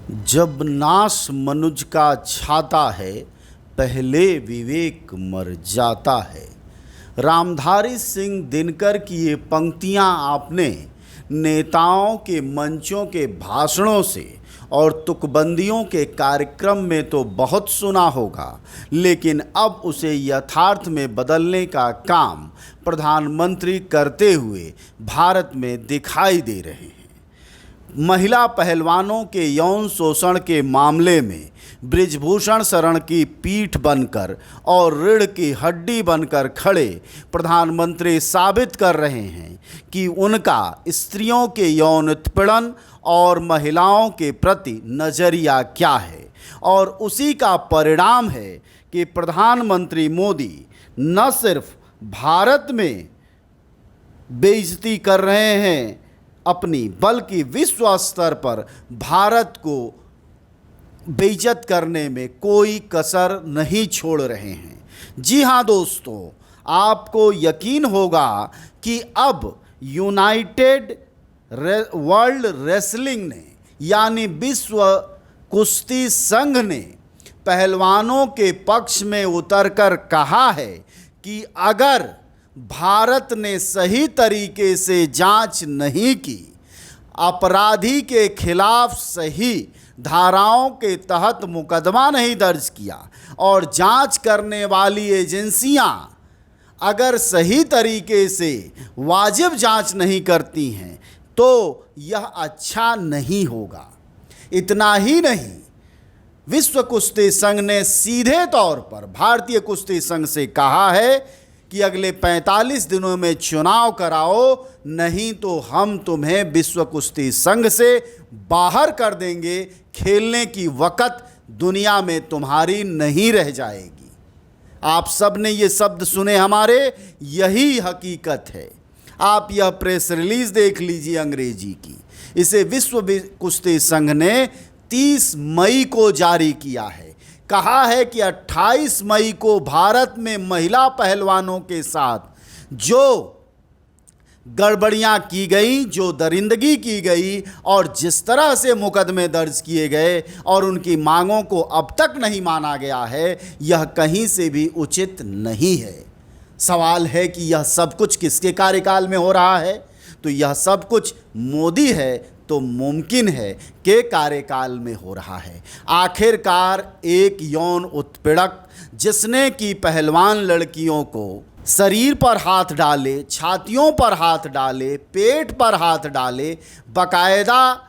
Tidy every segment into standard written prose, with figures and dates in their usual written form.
जब नाश मनुज का छाता है, पहले विवेक मर जाता है। रामधारी सिंह दिनकर की ये पंक्तियां आपने नेताओं के मंचों के भाषणों से और तुकबंदियों के कार्यक्रम में तो बहुत सुना होगा, लेकिन अब उसे यथार्थ में बदलने का काम प्रधानमंत्री करते हुए भारत में दिखाई दे रहे हैं। महिला पहलवानों के यौन शोषण के मामले में बृजभूषण शरण की पीठ बनकर और रीढ़ की हड्डी बनकर खड़े प्रधानमंत्री साबित कर रहे हैं कि उनका स्त्रियों के यौन उत्पीड़न और महिलाओं के प्रति नज़रिया क्या है, और उसी का परिणाम है कि प्रधानमंत्री मोदी न सिर्फ भारत में बेइज्जती कर रहे हैं अपनी, बल्कि विश्व स्तर पर भारत को बेइज्जत करने में कोई कसर नहीं छोड़ रहे हैं। जी हाँ दोस्तों, आपको यकीन होगा कि अब यूनाइटेड वर्ल्ड रेसलिंग ने यानी विश्व कुश्ती संघ ने पहलवानों के पक्ष में उतरकर कहा है कि अगर भारत ने सही तरीके से जांच नहीं की, अपराधी के खिलाफ सही धाराओं के तहत मुकदमा नहीं दर्ज किया और जांच करने वाली एजेंसियां अगर सही तरीके से वाजिब जांच नहीं करती हैं तो यह अच्छा नहीं होगा। इतना ही नहीं, विश्व कुश्ती संघ ने सीधे तौर पर भारतीय कुश्ती संघ से कहा है कि अगले 45 दिनों में चुनाव कराओ, नहीं तो हम तुम्हें विश्व कुश्ती संघ से बाहर कर देंगे। खेलने की वक़्त दुनिया में तुम्हारी नहीं रह जाएगी। आप सब ने ये शब्द सुने हमारे, यही हकीकत है। आप यह प्रेस रिलीज़ देख लीजिए अंग्रेजी की। इसे विश्व कुश्ती संघ ने 30 मई को जारी किया है। कहा है कि 28 मई को भारत में महिला पहलवानों के साथ जो गड़बड़ियां की गई, जो दरिंदगी की गई और जिस तरह से मुकदमे दर्ज किए गए और उनकी मांगों को अब तक नहीं माना गया है, यह कहीं से भी उचित नहीं है। सवाल है कि यह सब कुछ किसके कार्यकाल में हो रहा है? तो यह सब कुछ मोदी है तो मुमकिन है कि कार्यकाल में हो रहा है। आखिरकार एक यौन उत्पीड़क जिसने कि पहलवान लड़कियों को शरीर पर हाथ डाले, छातियों पर हाथ डाले, पेट पर हाथ डाले, बाकायदा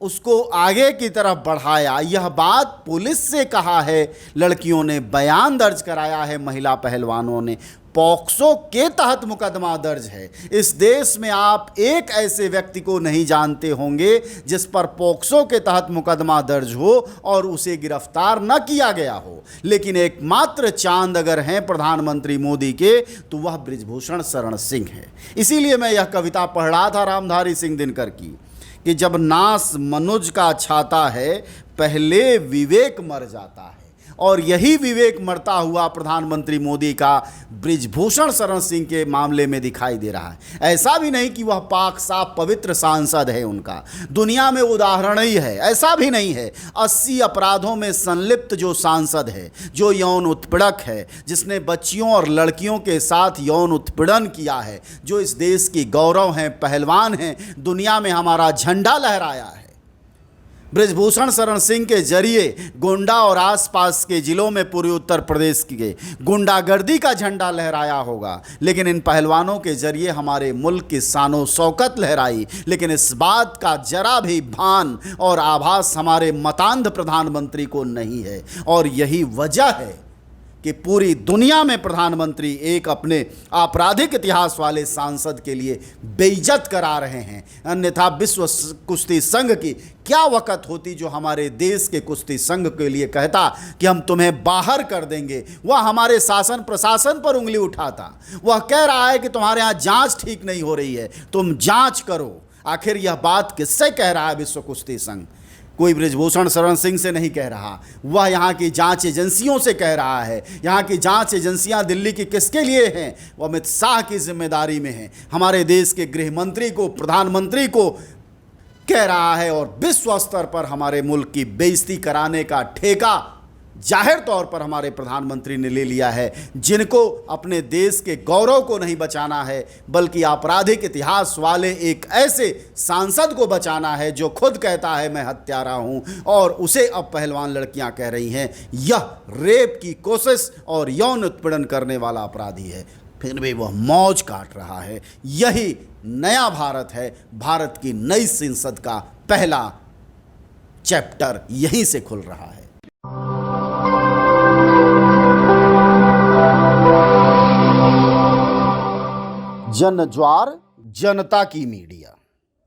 उसको आगे की तरफ बढ़ाया, यह बात पुलिस से कहा है, लड़कियों ने बयान दर्ज कराया है, महिला पहलवानों ने। पॉक्सो के तहत मुकदमा दर्ज है। इस देश में आप एक ऐसे व्यक्ति को नहीं जानते होंगे जिस पर पॉक्सो के तहत मुकदमा दर्ज हो और उसे गिरफ्तार न किया गया हो। लेकिन एकमात्र चांद अगर हैं प्रधानमंत्री मोदी के, तो वह बृजभूषण शरण सिंह है। इसीलिए मैं यह कविता पढ़ रहा था रामधारी सिंह दिनकर की कि जब नाश मनुज का छाता है, पहले विवेक मर जाता है। और यही विवेक मरता हुआ प्रधानमंत्री मोदी का बृजभूषण शरण सिंह के मामले में दिखाई दे रहा है। ऐसा भी नहीं कि वह पाक साफ पवित्र सांसद है, उनका दुनिया में उदाहरण ही है, ऐसा भी नहीं है। 80 अपराधों में संलिप्त जो सांसद है, जो यौन उत्पीड़क है, जिसने बच्चियों और लड़कियों के साथ यौन उत्पीड़न किया है, जो इस देश की गौरव हैं, पहलवान हैं, दुनिया में हमारा झंडा लहराया है। बृजभूषण शरण सिंह के जरिए गोंडा और आसपास के जिलों में पूर्वी उत्तर प्रदेश की गुंडागर्दी का झंडा लहराया होगा, लेकिन इन पहलवानों के जरिए हमारे मुल्क की शानो शौकत लहराई। लेकिन इस बात का जरा भी भान और आभास हमारे मतांध प्रधानमंत्री को नहीं है, और यही वजह है कि पूरी दुनिया में प्रधानमंत्री एक अपने आपराधिक इतिहास वाले सांसद के लिए बेइज्जत करा रहे हैं। अन्यथा विश्व कुश्ती संघ की क्या वक़्त होती जो हमारे देश के कुश्ती संघ के लिए कहता कि हम तुम्हें बाहर कर देंगे। वह हमारे शासन प्रशासन पर उंगली उठाता। वह कह रहा है कि तुम्हारे यहाँ जांच ठीक नहीं हो रही है, तुम जांच करो। आखिर यह बात किससे कह रहा है विश्व कुश्ती संघ? कोई बृजभूषण शरण सिंह से नहीं कह रहा, वह यहाँ की जांच एजेंसियों से कह रहा है। यहाँ की जांच एजेंसियाँ दिल्ली की किसके लिए हैं? वो अमित शाह की जिम्मेदारी में हैं। हमारे देश के गृह मंत्री को, प्रधानमंत्री को कह रहा है और विश्व स्तर पर हमारे मुल्क की बेइज्जती कराने का ठेका जाहिर तौर पर हमारे प्रधानमंत्री ने ले लिया है, जिनको अपने देश के गौरव को नहीं बचाना है बल्कि आपराधिक इतिहास वाले एक ऐसे सांसद को बचाना है जो खुद कहता है मैं हत्यारा हूं, और उसे अब पहलवान लड़कियां कह रही हैं यह रेप की कोशिश और यौन उत्पीड़न करने वाला अपराधी है। फिर भी वह मौज काट रहा है। यही नया भारत है, भारत की नई संसद का पहला चैप्टर यहीं से खुल रहा है। जन ज्वार जनता की मीडिया।